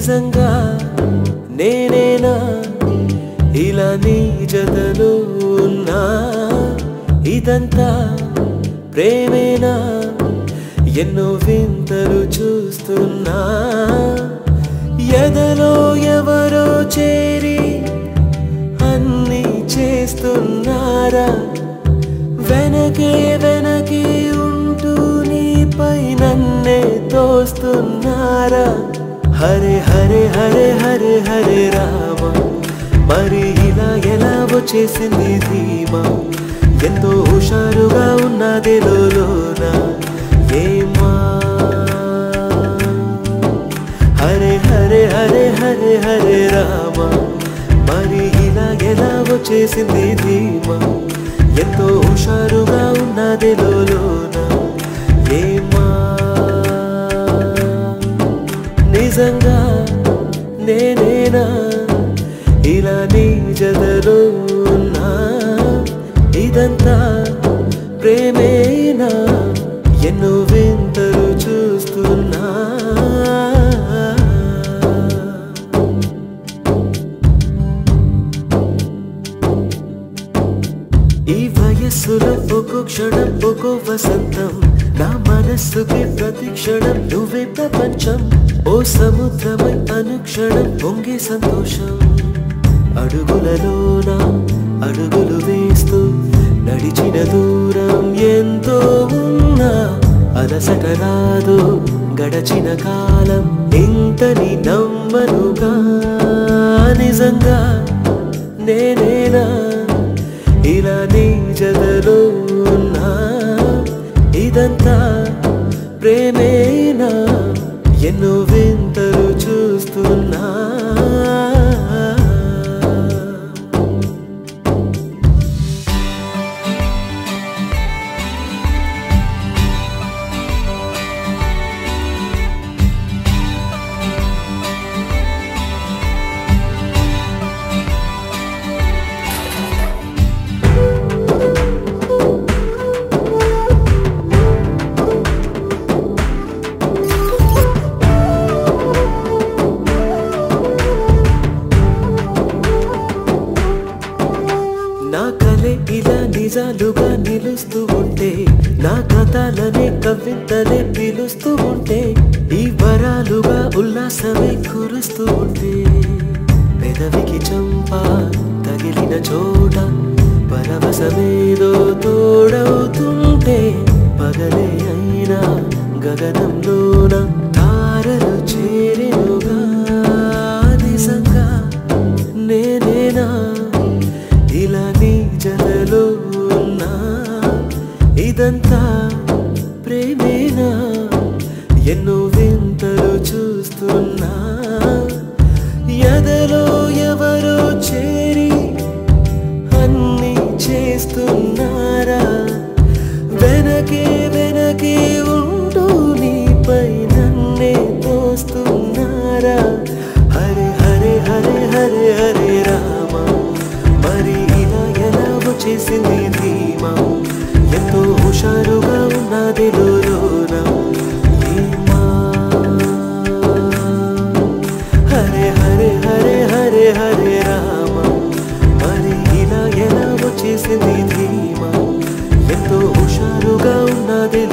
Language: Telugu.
నిజంగా నేనేనా ఇలా నీ జతలో ఉన్నా ఇదంతా ప్రేమేనా ఎన్నో వింతలు చూస్తున్నా ఎదలో ఎవరో చేరి అన్నీ చేస్తున్నారా వెనకే వెనకే ఉంటూ నీపై నన్నే తోస్తున్నారా హరే హరే హరే హరే హరే రామ మరి ఇలా ఎలా వచ్చేసింది ధీమా ఎంతో హుషారుగా ఉన్నది లోన ఏమా హరే హరే హరే హరే హరే రామ మరి ఇలా ఎలా వచ్చేసింది ధీమా ఎంతో హుషారుగా ఉన్నది లోన ఏమా నిజంగా నేనేనా ఇలా నీ జతలో ఉన్నా ఇదంతా ప్రేమేనా ఎన్నో వింతలు చూస్తున్నా ఈ వయస్సులో ఒక్కో క్షణం ఒక్కో వసంతం నా మనస్సుకి ప్రతి క్షణం నువ్వే ప్రపంచం ఓ సముద్రమై అనుక్షణం పొంగే సంతోషం అడుగులలోన అడుగులు వేస్తూ నడిచిన దూరం ఎంతో ఉన్నా అలసట రాదు గడచిన కాలం ఇంతని నమ్మనుగా నిజంగా నేనేనా ఇలా నీ జతలో ఉన్నా ఇదంతా ప్రేమేనా ఎన్నో వింతలు చూస్తున్నా నా కలే ఇలా నిజాలుగా నిలుస్తూ ఉంటే నా కథలనే కవితలే పిలుస్తూ ఉంటే ఈ వరాలుగా ఉల్లాసమే కురుస్తూ ఉంటే పెదవికి చంప తగిలిన చోట పరవశమేదో తోడవుతుంటే పగలే అయినా గగనంలోన తారలు చేరెనుగా నిజంగా నేనేనా ఇలా నీ జతలో ఉన్నా ఇదంతా ప్రేమేనా ఎన్నో వింతలు చూస్తున్నా ఎదలో ఎవరో చేరి అన్నీ చేస్తున్నారా వెనకే వెనకే ఉంటూ నీపై నన్నే తోస్తున్నారా హరే హరే హరే హరే హరే రామ మరి ఇలా ఎలా వచ్చేసింది ధీమా ఎంతో హుషారుగా ఉన్నది లోన ఏమా హరే హరే హరే హరే హరే రామ మరి ఇలా ఎలా వచ్చేసింది ధీమా ఎంతో హుషారుగా ఉన్నది